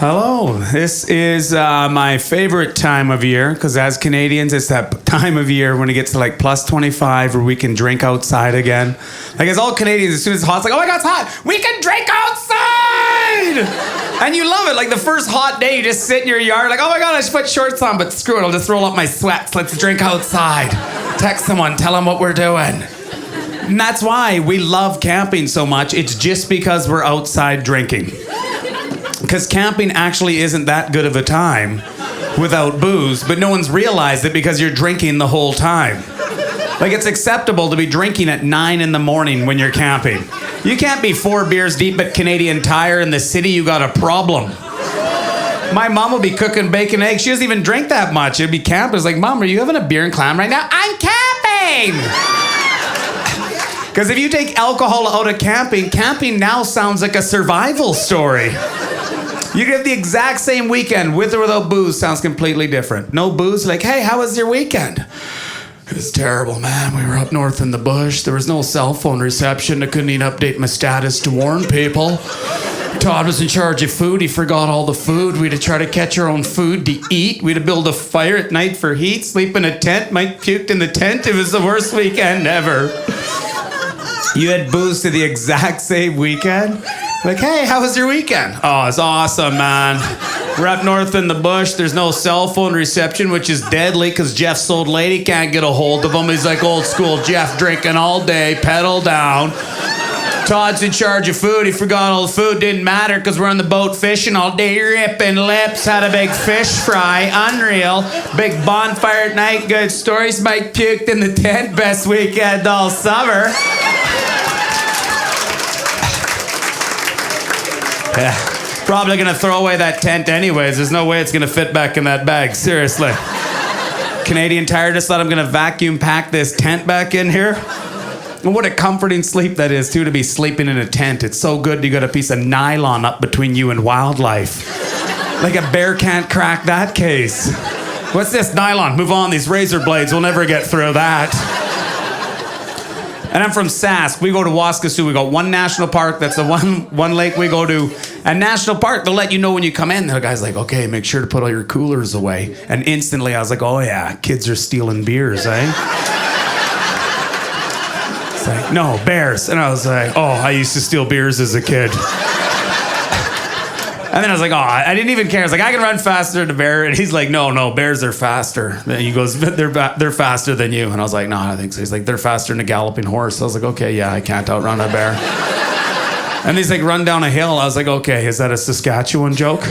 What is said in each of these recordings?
Hello. This is my favorite time of year because as Canadians, it's that time of year when it gets to like plus 25 where we can drink outside again. Like as all Canadians, as soon as it's hot, it's like, oh my God, it's hot. We can drink outside! And you love it. Like the first hot day, you just sit in your yard like, oh my God, I should put shorts on, but screw it. I'll just roll up my sweats. Let's drink outside. Text someone, tell them what we're doing. And that's why we love camping so much. It's just because we're outside drinking. Because camping actually isn't that good of a time without booze, but no one's realized it because you're drinking the whole time. Like it's acceptable to be drinking at 9 in the morning when you're camping. You can't be 4 beers deep at Canadian Tire in the city, you got a problem. My mom will be cooking bacon eggs. She doesn't even drink that much. It'd be camping. It's like, Mom, are you having a beer and clam right now? I'm camping! Because if you take alcohol out of camping, camping now sounds like a survival story. You can have the exact same weekend with or without booze, sounds completely different. No booze, like, hey, how was your weekend? It was terrible, man. We were up north in the bush. There was no cell phone reception. I couldn't even update my status to warn people. Todd was in charge of food. He forgot all the food. We had to try to catch our own food to eat. We had to build a fire at night for heat, sleep in a tent. Mike puked in the tent. It was the worst weekend ever. You had booze to the exact same weekend? Like, hey, how was your weekend? Oh, it's awesome, man. We're up north in the bush. There's no cell phone reception, which is deadly because Jeff's old lady can't get a hold of him. He's like old school Jeff, drinking all day, pedal down. Todd's in charge of food. He forgot all the food. Didn't matter because we're on the boat fishing all day, ripping lips. Had a big fish fry. Unreal. Big bonfire at night. Good stories. Mike puked in the tent. Best weekend all summer. Yeah, probably gonna throw away that tent anyways. There's no way it's gonna fit back in that bag, seriously. Canadian Tire just thought I'm gonna vacuum pack this tent back in here. And what a comforting sleep that is too, to be sleeping in a tent. It's so good you got a piece of nylon up between you and wildlife. Like a bear can't crack that case. What's this? Nylon, move on, these razor blades, we'll never get through that. And I'm from Sask. We go to Waskasiu. We got one national park. That's the one lake we go to. And national park, they'll let you know when you come in. The guy's like, okay, make sure to put all your coolers away. And instantly I was like, oh yeah, kids are stealing beers, eh? It's like, no, bears. And I was like, oh, I used to steal beers as a kid. And then I was like, oh, I didn't even care. I was like, I can run faster than a bear. And he's like, no, bears are faster. And he goes, but they're faster than you. And I was like, no, I don't think so. He's like, they're faster than a galloping horse. I was like, okay, yeah, I can't outrun a bear. And he's like, run down a hill. I was like, okay, is that a Saskatchewan joke?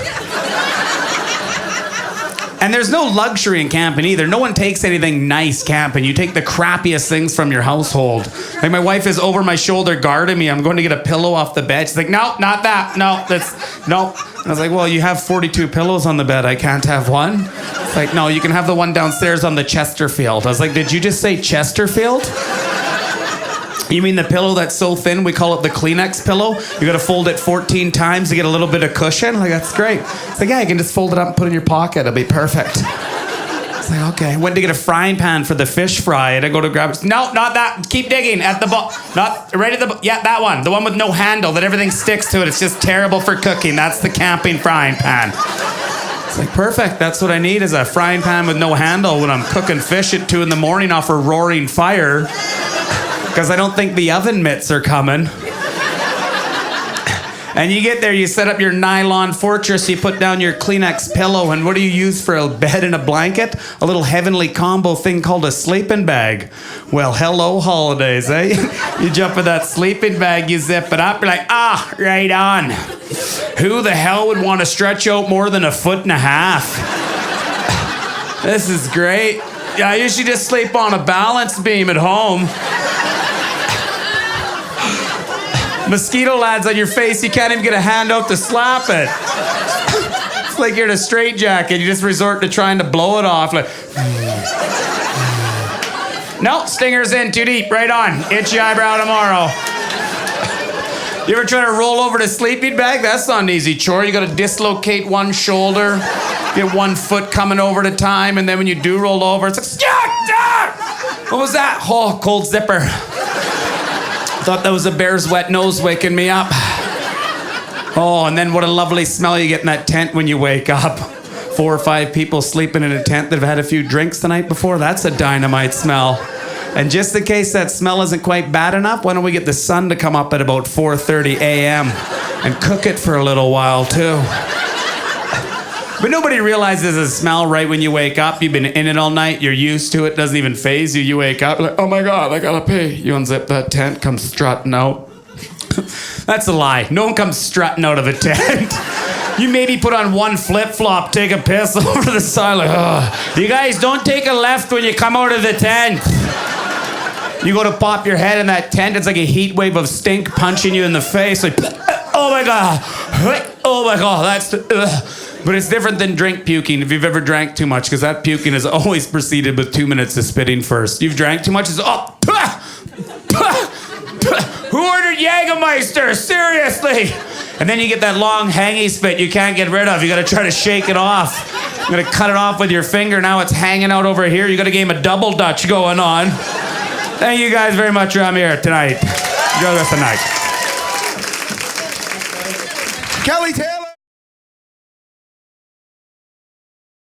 And there's no luxury in camping either. No one takes anything nice camping. You take the crappiest things from your household. Like my wife is over my shoulder guarding me. I'm going to get a pillow off the bed. She's like, no, not that. No, no. I was like, well, you have 42 pillows on the bed. I can't have one. It's like, no, you can have the one downstairs on the Chesterfield. I was like, did you just say Chesterfield? You mean the pillow that's so thin we call it the Kleenex pillow? You gotta fold it 14 times to get a little bit of cushion? Like, that's great. It's like, yeah, you can just fold it up and put it in your pocket. It'll be perfect. It's like, okay. Went to get a frying pan for the fish fry and I go to grab it. No, not that. Keep digging at the not right at the yeah, that one. The one with no handle that everything sticks to it. It's just terrible for cooking. That's the camping frying pan. It's like, perfect. That's what I need, is a frying pan with no handle when I'm cooking fish at 2 a.m. off a roaring fire. Because I don't think the oven mitts are coming. And you get there, you set up your nylon fortress, you put down your Kleenex pillow, and what do you use for a bed and a blanket? A little heavenly combo thing called a sleeping bag. Well, hello holidays, eh? You jump in that sleeping bag, you zip it up, you're like, ah, right on. Who the hell would want to stretch out more than 1.5 feet? This is great. Yeah, I usually just sleep on a balance beam at home. Mosquito lads on your face, you can't even get a hand out to slap it. It's like you're in a straitjacket, you just resort to trying to blow it off. Like, no, stinger's in, too deep, right on. Itchy eyebrow tomorrow. You ever try to roll over the sleeping bag? That's not an easy chore. You gotta dislocate one shoulder, get one foot coming over at a time, and then when you do roll over, it's like, what was that? Oh, cold zipper. Thought that was a bear's wet nose waking me up. Oh, and then what a lovely smell you get in that tent when you wake up. 4 or 5 people sleeping in a tent that have had a few drinks the night before. That's a dynamite smell. And just in case that smell isn't quite bad enough, why don't we get the sun to come up at about 4:30 a.m. and cook it for a little while too. But nobody realizes the smell right when you wake up. You've been in it all night. You're used to it. Doesn't even faze you. You wake up like, oh my God, I gotta pee. You unzip that tent, come strutting out. That's a lie. No one comes strutting out of a tent. You maybe put on one flip-flop, take a piss over to the side like, oh. You guys, don't take a left when you come out of the tent. You go to pop your head in that tent, it's like a heat wave of stink punching you in the face. Like, oh my God. Oh my God, that's... But it's different than drink puking if you've ever drank too much, because that puking is always preceded with 2 minutes of spitting first. You've drank too much, it's who ordered Jägermeister? Seriously? And then you get that long hangy spit you can't get rid of. You gotta try to shake it off. You gotta cut it off with your finger. Now it's hanging out over here. You got a game of double dutch going on. Thank you guys very much for having me here tonight. Enjoy the rest of the night. Kelly Taylor.